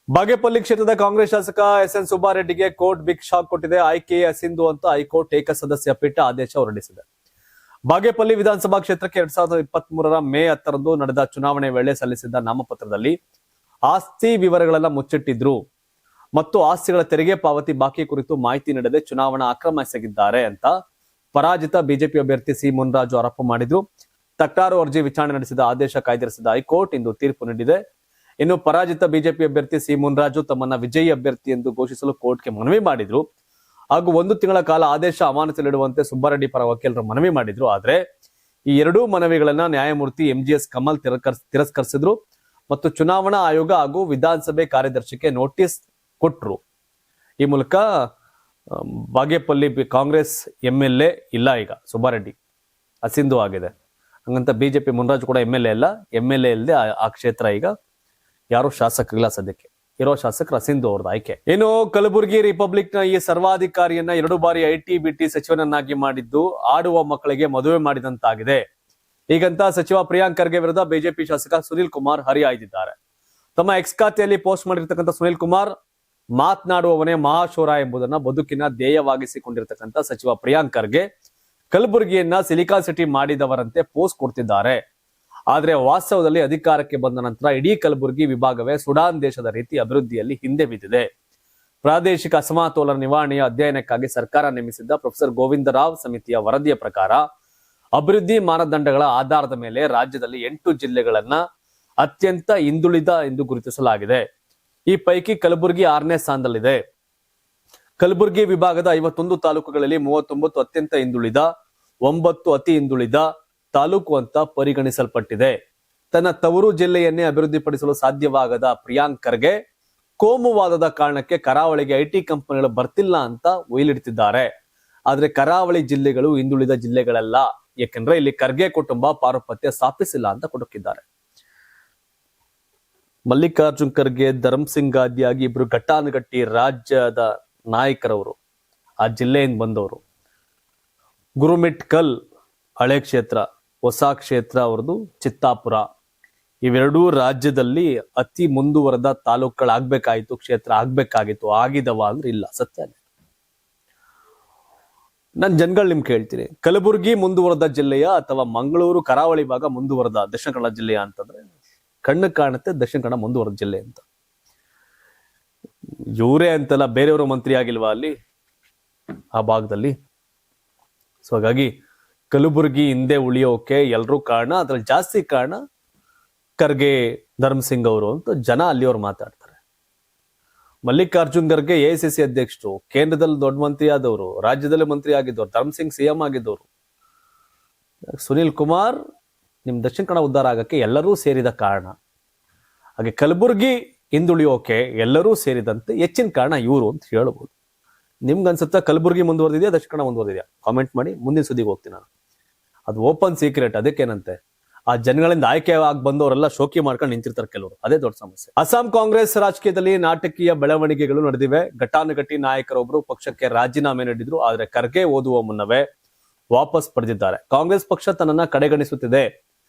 ಬಾಗೇಪಲ್ಲಿ ಕ್ಷೇತ್ರದ ಕಾಂಗ್ರೆಸ್ ಶಾಸಕ ಎಸ್.ಎನ್. ಸುಬ್ಬಾರೆಡ್ಡಿಗೆ court big shock ಕೊಟ್ಟಿದೆ. ಆಯ್ಕೆ ಸಿಂಧು ಅಂತ ಹೈಕೋರ್ಟ್ ಏಕಸದಸ್ಯ ಪೀಠ ಆದೇಶ ಹೊರಡಿಸಿದೆ. ಬಾಗೇಪಲ್ಲಿ ವಿಧಾನಸಭಾ ಕ್ಷೇತ್ರಕ್ಕೆ 2023 ಮೇ 10ರಂದು ನಡೆದ ಚುನಾವಣೆ ವೇಳೆ ಸಲ್ಲಿಸಿದ್ದ ನಾಮಪತ್ರದಲ್ಲಿ ಆಸ್ತಿ ವಿವರಗಳನ್ನ ಮುಚ್ಚಿಟ್ಟಿದ್ರು ಮತ್ತು ಆಸ್ತಿಗಳ ತೆರಿಗೆ ಪಾವತಿ ಬಾಕಿ ಕುರಿತು ಮಾಹಿತಿ ನೀಡದೆ ಚುನಾವಣಾ ಅಕ್ರಮ ಎಸಗಿದ್ದಾರೆ ಅಂತ ಪರಾಜಿತ ಬಿಜೆಪಿ ಅಭ್ಯರ್ಥಿ ಸಿ ಮುನ್ರಾಜು ಆರೋಪ ಮಾಡಿದ್ರು. ತಕರಾರು ಅರ್ಜಿ ವಿಚಾರಣೆ ನಡೆಸಿದ ಆದೇಶ ಕಾಯ್ದಿರಿಸಿದ ಹೈಕೋರ್ಟ್ ಇಂದು ತೀರ್ಪು ನೀಡಿದೆ. ಇನ್ನು ಪರಾಜಿತ ಬಿಜೆಪಿ ಅಭ್ಯರ್ಥಿ ಸಿ ಮುನ್ರಾಜು ತಮ್ಮನ್ನ ವಿಜಯಿ ಅಭ್ಯರ್ಥಿ ಎಂದು ಘೋಷಿಸಲು ಕೋರ್ಟ್ಗೆ ಮನವಿ ಮಾಡಿದ್ರು ಹಾಗೂ 1 ತಿಂಗಳ ಕಾಲ ಆದೇಶ ಅಮಾನತಿನಲ್ಲಿಡುವಂತೆ ಸುಬ್ಬಾರೆಡ್ಡಿ ಪರ ವಕೀಲರು ಮನವಿ ಮಾಡಿದ್ರು. ಆದ್ರೆ ಈ ಎರಡೂ ಮನವಿಗಳನ್ನ ನ್ಯಾಯಮೂರ್ತಿ ಎಂಜಿಎಸ್ ಕಮಲ್ ತಿರಸ್ಕರಿಸಿದ್ರು ಮತ್ತು ಚುನಾವಣಾ ಆಯೋಗ ಹಾಗೂ ವಿಧಾನಸಭೆ ಕಾರ್ಯದರ್ಶಿಗೆ ನೋಟಿಸ್ ಕೊಟ್ರು. ಈ ಮೂಲಕ ಬಾಗೇಪಲ್ಲಿ ಕಾಂಗ್ರೆಸ್ ಎಂಎಲ್ಎ ಇಲ್ಲ, ಈಗ ಸುಬ್ಬಾರೆಡ್ಡಿ ಅಸಿಂಧು ಆಗಿದೆ. ಹಂಗಂತ ಬಿಜೆಪಿ ಮುನ್ರಾಜು ಕೂಡ ಎಂಎಲ್ಎ ಇಲ್ಲ, ಎಂಎಲ್ಎ ಇಲ್ಲದೆ ಆ ಕ್ಷೇತ್ರ ಈಗ ಯಾರು ಶಾಸಕರಿಲ್ಲ. ಸದ್ಯಕ್ಕೆ ಇರೋ ಶಾಸಕರು ಅಸಿಂಧು ಅವ್ರದ್ದು ಆಯ್ಕೆ. ಇನ್ನು ಕಲಬುರಗಿ ರಿಪಬ್ಲಿಕ್ ನ ಈ ಸರ್ವಾಧಿಕಾರಿಯನ್ನ 2 ಬಾರಿ ಐಟಿ-ಬಿಟಿ ಸಚಿವನನ್ನಾಗಿ ಮಾಡಿದ್ದು ಆಡುವ ಮಕ್ಕಳಿಗೆ ಮದುವೆ ಮಾಡಿದಂತಾಗಿದೆ. ಹೀಗಂತ ಸಚಿವ ಪ್ರಿಯಾಂಕ್ ಖರ್ಗೆ ವಿರುದ್ಧ ಬಿಜೆಪಿ ಶಾಸಕ ಸುನೀಲ್ ಕುಮಾರ್ ಹರಿಹಾಯ್ದಿದ್ದಾರೆ. ತಮ್ಮ ಎಕ್ಸ್ ಖಾತೆಯಲ್ಲಿ ಪೋಸ್ಟ್ ಮಾಡಿರ್ತಕ್ಕಂಥ ಸುನೀಲ್ ಕುಮಾರ್, ಮಾತನಾಡುವವನೇ ಮಹಾಶೂರ ಎಂಬುದನ್ನ ಬದುಕಿನ ಧ್ಯೇಯವಾಗಿಸಿಕೊಂಡಿರ್ತಕ್ಕಂಥ ಸಚಿವ ಪ್ರಿಯಾಂಕ್ ಖರ್ಗೆ ಕಲಬುರಗಿಯನ್ನ ಸಿಲಿಕಾನ್ ಸಿಟಿ ಮಾಡಿದವರಂತೆ ಪೋಸ್ಟ್ ಕೊಡ್ತಿದ್ದಾರೆ. ಆದ್ರೆ ವಾಸ್ತವದಲ್ಲಿ ಅಧಿಕಾರಕ್ಕೆ ಬಂದ ನಂತರ ಇಡೀ ಕಲಬುರಗಿ ವಿಭಾಗವೇ ಸುಡಾನ್ ದೇಶದ ರೀತಿ ಅಭಿವೃದ್ಧಿಯಲ್ಲಿ ಹಿಂದೆ ಬಿದ್ದಿದೆ. ಪ್ರಾದೇಶಿಕ ಅಸಮತೋಲನ ನಿವಾರಣೆಯ ಅಧ್ಯಯನಕ್ಕಾಗಿ ಸರ್ಕಾರ ನೇಮಿಸಿದ್ದ ಪ್ರೊಫೆಸರ್ ಗೋವಿಂದರಾವ್ ಸಮಿತಿಯ ವರದಿಯ ಪ್ರಕಾರ ಅಭಿವೃದ್ಧಿ ಮಾನದಂಡಗಳ ಆಧಾರದ ಮೇಲೆ ರಾಜ್ಯದಲ್ಲಿ 8 ಜಿಲ್ಲೆಗಳನ್ನ ಅತ್ಯಂತ ಹಿಂದುಳಿದ ಎಂದು ಗುರುತಿಸಲಾಗಿದೆ. ಈ ಪೈಕಿ ಕಲಬುರಗಿ 6ನೇ ಸ್ಥಾನದಲ್ಲಿದೆ. ಕಲಬುರಗಿ ವಿಭಾಗದ 51 ತಾಲೂಕುಗಳಲ್ಲಿ 39 ಅತ್ಯಂತ ಹಿಂದುಳಿದ, 9 ಅತಿ ಹಿಂದುಳಿದ ತಾಲೂಕು ಅಂತ ಪರಿಗಣಿಸಲ್ಪಟ್ಟಿದೆ. ತನ್ನ ತವರು ಜಿಲ್ಲೆಯನ್ನೇ ಅಭಿವೃದ್ಧಿಪಡಿಸಲು ಸಾಧ್ಯವಾಗದ ಪ್ರಿಯಾಂಕ್ ಖರ್ಗೆ ಕೋಮುವಾದದ ಕಾರಣಕ್ಕೆ ಕರಾವಳಿಗೆ ಐಟಿ ಕಂಪನಿಗಳು ಬರ್ತಿಲ್ಲ ಅಂತ ಒಯ್ಲಿಡ್ತಿದ್ದಾರೆ. ಆದ್ರೆ ಕರಾವಳಿ ಜಿಲ್ಲೆಗಳು ಹಿಂದುಳಿದ ಜಿಲ್ಲೆಗಳಲ್ಲ, ಯಾಕಂದ್ರೆ ಇಲ್ಲಿ ಖರ್ಗೆ ಕುಟುಂಬ ಪಾರುಪತ್ಯ ಸ್ಥಾಪಿಸಿಲ್ಲ ಅಂತ ಕೊಡುಕಿದ್ದಾರೆ. ಮಲ್ಲಿಕಾರ್ಜುನ್ ಖರ್ಗೆ, ಧರ್ಮಸಿಂಗ್ ಆದಿಯಾಗಿ ಇಬ್ರು ಘಟ್ಟಾನುಘಟ್ಟಿ ರಾಜ್ಯದ ನಾಯಕರವರು, ಆ ಜಿಲ್ಲೆಯಿಂದ ಬಂದವರು. ಗುರುಮಿಟ್ಕಲ್ ಹಳೆ ಕ್ಷೇತ್ರ, ಹೊಸ ಕ್ಷೇತ್ರ ಅವ್ರದ್ದು ಚಿತ್ತಾಪುರ. ಇವೆರಡೂ ರಾಜ್ಯದಲ್ಲಿ ಅತಿ ಮುಂದುವರೆದ ತಾಲೂಕುಗಳಾಗ್ಬೇಕಾಯ್ತು, ಕ್ಷೇತ್ರ ಆಗ್ಬೇಕಾಗಿತ್ತು. ಆಗಿದವ ಅಂದ್ರೆ ಇಲ್ಲ, ಸತ್ಯ. ನಾನು ಜನಗಳು ನಿಮ್ಗೆ ಕೇಳ್ತೀನಿ, ಕಲಬುರಗಿ ಮುಂದುವರೆದ ಜಿಲ್ಲೆಯ ಅಥವಾ ಮಂಗಳೂರು ಕರಾವಳಿ ಭಾಗ ಮುಂದುವರೆದ ದಕ್ಷಿಣ ಕನ್ನಡ ಜಿಲ್ಲೆಯ ಅಂತಂದ್ರೆ ಕಣ್ಣು ಕಾಣುತ್ತೆ ದಕ್ಷಿಣ ಕನ್ನಡ ಮುಂದುವರೆದ ಜಿಲ್ಲೆ ಅಂತ. ಇವರೇ ಅಂತಲ್ಲ, ಬೇರೆಯವರು ಮಂತ್ರಿ ಆಗಿಲ್ವಾ ಅಲ್ಲಿ ಆ ಭಾಗದಲ್ಲಿ? ಸೊ ಹಾಗಾಗಿ ಕಲಬುರಗಿ ಹಿಂದೆ ಉಳಿಯೋಕೆ ಎಲ್ಲರೂ ಕಾರಣ, ಅದ್ರಲ್ಲಿ ಜಾಸ್ತಿ ಕಾರಣ ಖರ್ಗೆ, ಧರ್ಮಸಿಂಗ್ ಅವರು ಅಂತ ಜನ ಅಲ್ಲಿಯವ್ರು ಮಾತಾಡ್ತಾರೆ. ಮಲ್ಲಿಕಾರ್ಜುನ್ ಖರ್ಗೆ ಎಐಸಿಸಿ ಅಧ್ಯಕ್ಷರು, ಕೇಂದ್ರದಲ್ಲಿ ದೊಡ್ಡ ಮಂತ್ರಿ ಆದವರು, ರಾಜ್ಯದಲ್ಲಿ ಮಂತ್ರಿ ಆಗಿದ್ದವರು, ಧರ್ಮಸಿಂಗ್ ಸಿಎಂ ಆಗಿದ್ದವರು. ಸುನೀಲ್ ಕುಮಾರ್ ನಿಮ್ ದಕ್ಷಿಣ ಕನ್ನಡ ಉದ್ಧಾರ ಆಗಕ್ಕೆ ಎಲ್ಲರೂ ಸೇರಿದ ಕಾರಣ. ಹಾಗೆ ಕಲಬುರಗಿ ಹಿಂದುಳಿಯೋಕೆ ಎಲ್ಲರೂ ಸೇರಿದಂತೆ ಹೆಚ್ಚಿನ ಕಾರಣ ಇವರು ಅಂತ ಹೇಳ್ಬೋದು. ನಿಮ್ಗನ್ಸುತ್ತಾ ಕಲಬುರಗಿ ಮುಂದುವರೆದಿದೆಯಾ, ದಕ್ಷಿಣ ಕನ್ನಡ ಮುಂದುವರೆದಿದೆಯಾ? ಕಾಮೆಂಟ್ ಮಾಡಿ. ಮುಂದಿನ ಸುದ್ದಿಗೆ ಹೋಗ್ತೀನಿ ನಾನು. ಅದು ಓಪನ್ ಸೀಕ್ರೆಟ್. ಅದಕ್ಕೇನಂತೆ, ಆ ಜನಗಳಿಂದ ಆಯ್ಕೆ ಆಗಿ ಬಂದವರೆಲ್ಲ ಶೋಕಿ ಮಾಡ್ಕೊಂಡು ನಿಂತಿರ್ತಾರೆ ಕೆಲವರು. ಅದೇ ದೊಡ್ಡ ಸಮಸ್ಯೆ. ಅಸ್ಸಾಂ ಕಾಂಗ್ರೆಸ್ ರಾಜಕೀಯದಲ್ಲಿ ನಾಟಕೀಯ ಬೆಳವಣಿಗೆಗಳು ನಡೆದಿವೆ. ಘಟ್ಟಾನುಘಟ್ಟಿ ನಾಯಕರೊಬ್ಬರು ಪಕ್ಷಕ್ಕೆ ರಾಜೀನಾಮೆ ನೀಡಿದ್ರು, ಆದ್ರೆ ಖರ್ಗೆ ಓದುವ ಮುನ್ನವೇ ವಾಪಸ್ ಪಡೆದಿದ್ದಾರೆ. ಕಾಂಗ್ರೆಸ್ ಪಕ್ಷ ತನ್ನನ್ನ ಕಡೆಗಣಿಸುತ್ತಿದೆ,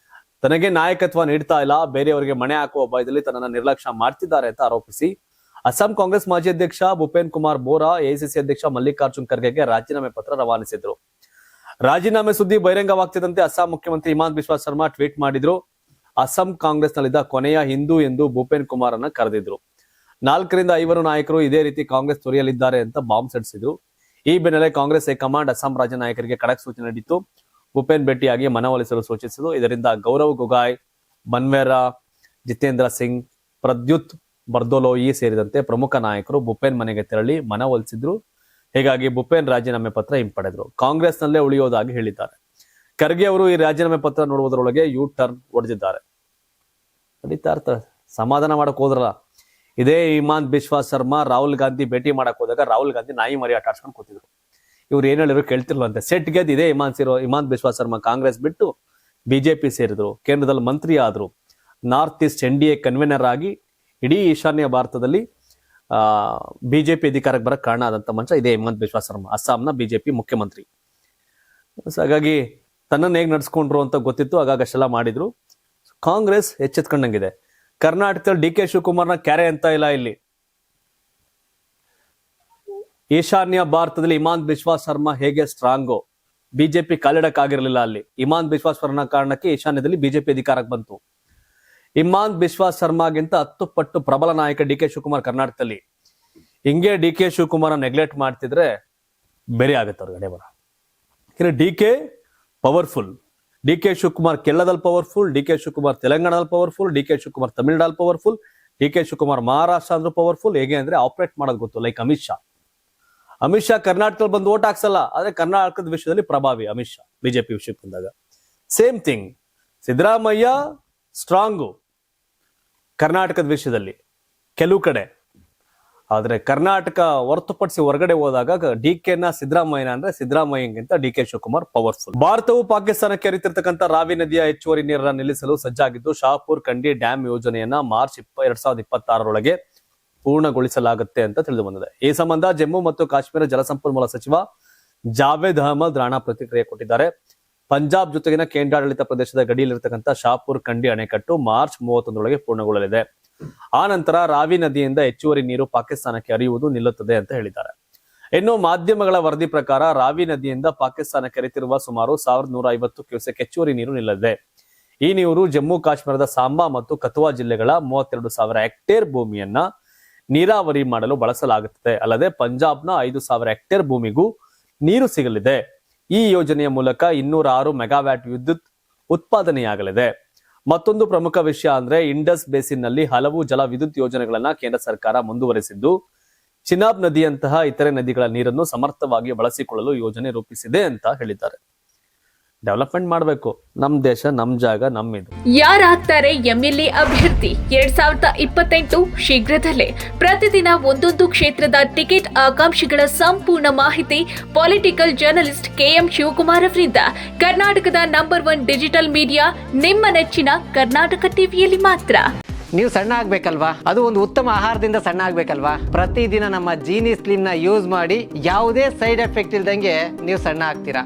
ತನಗೆ ನಾಯಕತ್ವ ನೀಡ್ತಾ ಇಲ್ಲ, ಬೇರೆಯವರಿಗೆ ಮಣೆ ಹಾಕುವ ಭಯದಲ್ಲಿ ತನ್ನನ್ನ ನಿರ್ಲಕ್ಷ್ಯ ಮಾಡ್ತಿದ್ದಾರೆ ಅಂತ ಆರೋಪಿಸಿ ಅಸ್ಸಾಂ ಕಾಂಗ್ರೆಸ್ ಮಾಜಿ ಅಧ್ಯಕ್ಷ ಭೂಪೇನ್ ಕುಮಾರ್ ಬೋರಾ ಎಐಸಿಸಿ ಅಧ್ಯಕ್ಷ ಮಲ್ಲಿಕಾರ್ಜುನ್ ಖರ್ಗೆಗೆ ರಾಜೀನಾಮೆ ಪತ್ರ ರವಾನಿಸಿದ್ರು. ರಾಜೀನಾಮೆ ಸುದ್ದಿ ಬಹಿರಂಗವಾಗ್ತಿದ್ದಂತೆ ಅಸ್ಸಾಂ ಮುಖ್ಯಮಂತ್ರಿ ಹಿಮಂತ ಬಿಸ್ವಾ ಶರ್ಮಾ ಟ್ವೀಟ್ ಮಾಡಿದ್ರು. ಅಸ್ಸಾಂ ಕಾಂಗ್ರೆಸ್ ನಲ್ಲಿದ್ದ ಕೊನೆಯ ಹಿಂದೂ ಎಂದು ಭೂಪೇನ್ ಕುಮಾರ್ ಅನ್ನ ಕರೆದಿದ್ರು. 4 ರಿಂದ 5 ನಾಯಕರು ಇದೇ ರೀತಿ ಕಾಂಗ್ರೆಸ್ ತೊರೆಯಲಿದ್ದಾರೆ ಅಂತ ಬಾಂಬ್ ಸಿಡಿಸಿದ್ರು. ಈ ಬೆನ್ನಲ್ಲೇ ಕಾಂಗ್ರೆಸ್ ಹೈಕಮಾಂಡ್ ಅಸ್ಸಾಂ ರಾಜ್ಯ ನಾಯಕರಿಗೆ ಖಡಕ್ ಸೂಚನೆ ನೀಡಿತ್ತು. ಭೂಪೇನ್ ಭೇಟಿಯಾಗಿ ಮನವೊಲಿಸಲು ಸೂಚಿಸಿದ್ರು. ಇದರಿಂದ ಗೌರವ್ ಗೊಗಾಯ್, ಬನ್ವೇರಾ, ಜಿತೇಂದ್ರ ಸಿಂಗ್, ಪ್ರದ್ಯುತ್ ಬರ್ದೋಲೋಯಿ ಸೇರಿದಂತೆ ಪ್ರಮುಖ ನಾಯಕರು ಭೂಪೇನ್ ಮನೆಗೆ ತೆರಳಿ ಮನವೊಲಿಸಿದ್ರು. ಹೀಗಾಗಿ ಭೂಪೇನ್ ರಾಜೀನಾಮೆ ಪತ್ರ ಹಿಂಪಡೆದ್ರು. ಕಾಂಗ್ರೆಸ್ ನಲ್ಲೇ ಉಳಿಯೋದಾಗಿ ಹೇಳಿದ್ದಾರೆ. ಖರ್ಗೆ ಅವರು ಈ ರಾಜೀನಾಮೆ ಪತ್ರ ನೋಡುವುದರೊಳಗೆ ಯು ಟರ್ನ್ ಹೊಡೆದಿದ್ದಾರೆ. ನಡೀತಾ ಇರ್ತಾರೆ, ಸಮಾಧಾನ ಮಾಡಕ್ ಹೋದ್ರಲ್ಲ. ಇದೇ ಹಿಮಂತ ಬಿಸ್ವಾ ಶರ್ಮಾ ರಾಹುಲ್ ಗಾಂಧಿ ಭೇಟಿ ಮಾಡಕ್ ಹೋದಾಗ ರಾಹುಲ್ ಗಾಂಧಿ ನಾಯಿ ಮರಿ ಆಟ ಆಡ್ಸ್ಕೊಂಡು ಕೂತಿದ್ರು. ಇವ್ರು ಏನ್ ಹೇಳಿದ್ರು ಕೇಳ್ತಿರ್ಲಂತೆ. ಸೆಟ್ ಗೆದ್ದು ಇದೇ ಹಿಮಂತ ಬಿಸ್ವಾ ಶರ್ಮಾ ಕಾಂಗ್ರೆಸ್ ಬಿಟ್ಟು ಬಿಜೆಪಿ ಸೇರಿದ್ರು, ಕೇಂದ್ರದಲ್ಲಿ ಮಂತ್ರಿ ಆದ್ರು, ನಾರ್ತ್ ಈಸ್ಟ್ ಎನ್ಡಿಎ ಕನ್ವೆನರ್ ಆಗಿ ಇಡೀ ಈಶಾನ್ಯ ಭಾರತದಲ್ಲಿ ಬಿಜೆಪಿ ಅಧಿಕಾರಕ್ಕೆ ಬರಕ್ ಕಾರಣ ಆದಂತ ಮನುಷ್ಯ ಇದೇ ಹಿಮಂತ ಬಿಸ್ವಾ ಶರ್ಮಾ, ಅಸ್ಸಾಂನ ಬಿಜೆಪಿ ಮುಖ್ಯಮಂತ್ರಿ. ಹಾಗಾಗಿ ತನ್ನನ್ನು ಹೇಗೆ ನಡ್ಸ್ಕೊಂಡ್ರು ಅಂತ ಗೊತ್ತಿತ್ತು, ಹಾಗಾಗಿ ಅಷ್ಟೆಲ್ಲ ಮಾಡಿದ್ರು. ಕಾಂಗ್ರೆಸ್ ಎಚ್ಚೆತ್ಕೊಂಡಂಗಿದೆ. ಕರ್ನಾಟಕದಲ್ಲಿ ಡಿ ಕೆ ಶಿವಕುಮಾರ್ನ ಕ್ಯಾರೆ ಅಂತ ಇಲ್ಲ ಇಲ್ಲಿ. ಈಶಾನ್ಯ ಭಾರತದಲ್ಲಿ ಹಿಮಾಂತ್ ಬಿಸ್ವಾ ಶರ್ಮಾ ಹೇಗೆ ಸ್ಟ್ರಾಂಗು, ಬಿಜೆಪಿ ಕಾಲಿಡಕ್ಕಾಗಿರ್ಲಿಲ್ಲ ಅಲ್ಲಿ. ಹಿಮಾಂತ್ ಬಿಸ್ವಾ ಶರ್ಮಾ ಕಾರಣಕ್ಕೆ ಈಶಾನ್ಯದಲ್ಲಿ ಬಿಜೆಪಿ ಅಧಿಕಾರಕ್ಕೆ ಬಂತು. ಹಿಮಾಂತ್ ಬಿಸ್ವಾ ಶರ್ಮಾಗಿಂತ 10 ಪಟ್ಟು ಪ್ರಬಲ ನಾಯಕ ಡಿ ಕೆ ಶಿವಕುಮಾರ್ ಕರ್ನಾಟಕದಲ್ಲಿ. ಹಿಂಗೆ ಡಿ ಕೆ ಶಿವಕುಮಾರ್ ನೆಗ್ಲೆಕ್ಟ್ ಮಾಡ್ತಿದ್ರೆ ಬೇರೆ ಆಗುತ್ತೆ ಅವ್ರ ಗಡೆ ಬರ. D K powerful, D K Shivakumar ಕೇರಳದಲ್ಲಿ ಪವರ್ಫುಲ್, ಡಿ ಕೆ ಶಿವಕುಮಾರ್ ತೆಲಂಗಾಣದಲ್ಲಿ ಪವರ್ಫುಲ್, ಡಿ ಕೆ ಶಿವಕುಮಾರ್ ತಮಿಳುನಾಡಲ್ಲಿ powerful, D K Shivakumar Maharashtra ಅಂದ್ರೂ ಪವರ್ಫುಲ್. ಹೇಗೆ ಅಂದ್ರೆ ಆಪರೇಟ್ ಮಾಡೋದು ಗೊತ್ತು. ಲೈಕ್ ಅಮಿತ್ ಶಾ ಕರ್ನಾಟಕದಲ್ಲಿ ಬಂದು ಓಟ್ ಹಾಕ್ಸಲ್ಲ, ಆದ್ರೆ ಕರ್ನಾಟಕದ ವಿಷಯದಲ್ಲಿ ಪ್ರಭಾವಿ ಅಮಿತ್ ಶಾ. ಬಿಜೆಪಿ ವಿಷಯಕ್ಕೆ ಬಂದಾಗ ಸೇಮ್ ಥಿಂಗ್. ಸಿದ್ದರಾಮಯ್ಯ ಸ್ಟ್ರಾಂಗು ಕರ್ನಾಟಕದ ವಿಷಯದಲ್ಲಿ ಕೆಲವು ಕಡೆ, ಆದ್ರೆ ಕರ್ನಾಟಕ ಹೊರತುಪಡಿಸಿ ಹೊರಗಡೆ ಹೋದಾಗ ಡಿ ಕೆನ ಸಿದ್ದರಾಮಯ್ಯನ ಅಂದ್ರೆ ಸಿದ್ದರಾಮಯ್ಯಗಿಂತ ಡಿ ಕೆ ಶಿವಕುಮಾರ್ ಪವರ್ಫುಲ್. ಭಾರತವು ಪಾಕಿಸ್ತಾನಕ್ಕೆ ಹರಿತಿರ್ತಕ್ಕಂಥ ರಾವಿ ನದಿಯ ಹೆಚ್ಚುವರಿ ನೀರನ್ನು ನಿಲ್ಲಿಸಲು ಸಜ್ಜಾಗಿದ್ದು, ಶಹಾಪುರ್ ಕಂಡಿ ಡ್ಯಾಂ ಯೋಜನೆಯನ್ನ ಮಾರ್ಚ್ 2026 ಪೂರ್ಣಗೊಳಿಸಲಾಗುತ್ತೆ ಅಂತ ತಿಳಿದು ಬಂದಿದೆ. ಈ ಸಂಬಂಧ ಜಮ್ಮು ಮತ್ತು ಕಾಶ್ಮೀರ ಜಲಸಂಪನ್ಮೂಲ ಸಚಿವ ಜಾವೇದ್ ಅಹಮದ್ ರಾಣಾ ಪ್ರತಿಕ್ರಿಯೆ ಕೊಟ್ಟಿದ್ದಾರೆ. ಪಂಜಾಬ್ ಜೊತೆಗಿನ ಕೇಂದ್ರಾಡಳಿತ ಪ್ರದೇಶದ ಗಡಿಯಲ್ಲಿರ್ತಕ್ಕಂಥ ಶಹಾಪುರ್ ಕಂಡಿ ಅಣೆಕಟ್ಟು ಮಾರ್ಚ್ 31 ಪೂರ್ಣಗೊಳ್ಳಲಿದೆ. ಆ ನಂತರ ರಾವಿ ನದಿಯಿಂದ ಹೆಚ್ಚುವರಿ ನೀರು ಪಾಕಿಸ್ತಾನಕ್ಕೆ ಹರಿಯುವುದು ನಿಲ್ಲುತ್ತದೆ ಅಂತ ಹೇಳಿದ್ದಾರೆ. ಇನ್ನು ಮಾಧ್ಯಮಗಳ ವರದಿ ಪ್ರಕಾರ ರಾವಿ ನದಿಯಿಂದ ಪಾಕಿಸ್ತಾನಕ್ಕೆ ಹರಿತಿರುವ ಸುಮಾರು 1150 ಕ್ಯೂಸೆಕ್ ಹೆಚ್ಚುವರಿ ನೀರು ನಿಲ್ಲಲಿದೆ. ಈ ನೀರು ಜಮ್ಮು ಕಾಶ್ಮೀರದ ಸಾಂಬಾ ಮತ್ತು ಕಥುವಾ ಜಿಲ್ಲೆಗಳ 32,000 ಹೆಕ್ಟೇರ್ ಭೂಮಿಯನ್ನ ನೀರಾವರಿ ಮಾಡಲು ಬಳಸಲಾಗುತ್ತದೆ. ಅಲ್ಲದೆ ಪಂಜಾಬ್ನ 5,000 ಹೆಕ್ಟೇರ್ ಭೂಮಿಗೂ ನೀರು ಸಿಗಲಿದೆ. ಈ ಯೋಜನೆಯ ಮೂಲಕ 206 ಮೆಗಾವ್ಯಾಟ್ ವಿದ್ಯುತ್ ಉತ್ಪಾದನೆಯಾಗಲಿದೆ. ಮತ್ತೊಂದು ಪ್ರಮುಖ ವಿಷಯ ಅಂದ್ರೆ ಇಂಡಸ್ ಬೇಸಿನ್ ನಲ್ಲಿ ಹಲವು ಜಲ ವಿದ್ಯುತ್ ಯೋಜನೆಗಳನ್ನ ಕೇಂದ್ರ ಸರ್ಕಾರ ಮುಂದುವರೆಸಿದ್ದು, ಚಿನಾಬ್ ನದಿಯಂತಹ ಇತರೆ ನದಿಗಳ ನೀರನ್ನು ಸಮರ್ಥವಾಗಿ ಬಳಸಿಕೊಳ್ಳಲು ಯೋಜನೆ ರೂಪಿಸಿದೆ ಅಂತ ಹೇಳಿದ್ದಾರೆ. ಡೆವಲಪ್ಮೆಂಟ್ ಮಾಡಬೇಕು, ನಮ್ ದೇಶ, ನಮ್ ಜಾಗ, ನಮ್ಮಿದು. ಯಾರಾಗ್ತಾರೆ ಎಂಎಲ್ಎ ಅಭ್ಯರ್ಥಿ 2028 ಶೀಘ್ರದಲ್ಲೇ. ಪ್ರತಿದಿನ ಒಂದೊಂದು ಕ್ಷೇತ್ರದ ಟಿಕೆಟ್ ಆಕಾಂಕ್ಷಿಗಳ ಸಂಪೂರ್ಣ ಮಾಹಿತಿ ಪೊಲಿಟಿಕಲ್ ಜರ್ನಲಿಸ್ಟ್ KM ಶಿವಕುಮಾರ್ ಅವರಿಂದ. ಕರ್ನಾಟಕದ ನಂಬರ್ 1 ಡಿಜಿಟಲ್ ಮೀಡಿಯಾ ನಿಮ್ಮ ನೆಚ್ಚಿನ ಕರ್ನಾಟಕ ಟಿವಿಯಲ್ಲಿ ಮಾತ್ರ. ನೀವು ಸಣ್ಣ ಆಗ್ಬೇಕಲ್ವಾ? ಅದು ಒಂದು ಉತ್ತಮ ಆಹಾರದಿಂದ ಸಣ್ಣ ಆಗ್ಬೇಕಲ್ವಾ? ಪ್ರತಿದಿನ ನಮ್ಮ ಜೀನಿ ಸ್ಲಿಮ್ ನ ಯೂಸ್ ಮಾಡಿ ಯಾವುದೇ ಸೈಡ್ ಎಫೆಕ್ಟ್ ಇಲ್ದಂಗೆ ನೀವು ಸಣ್ಣ ಆಗ್ತೀರಾ.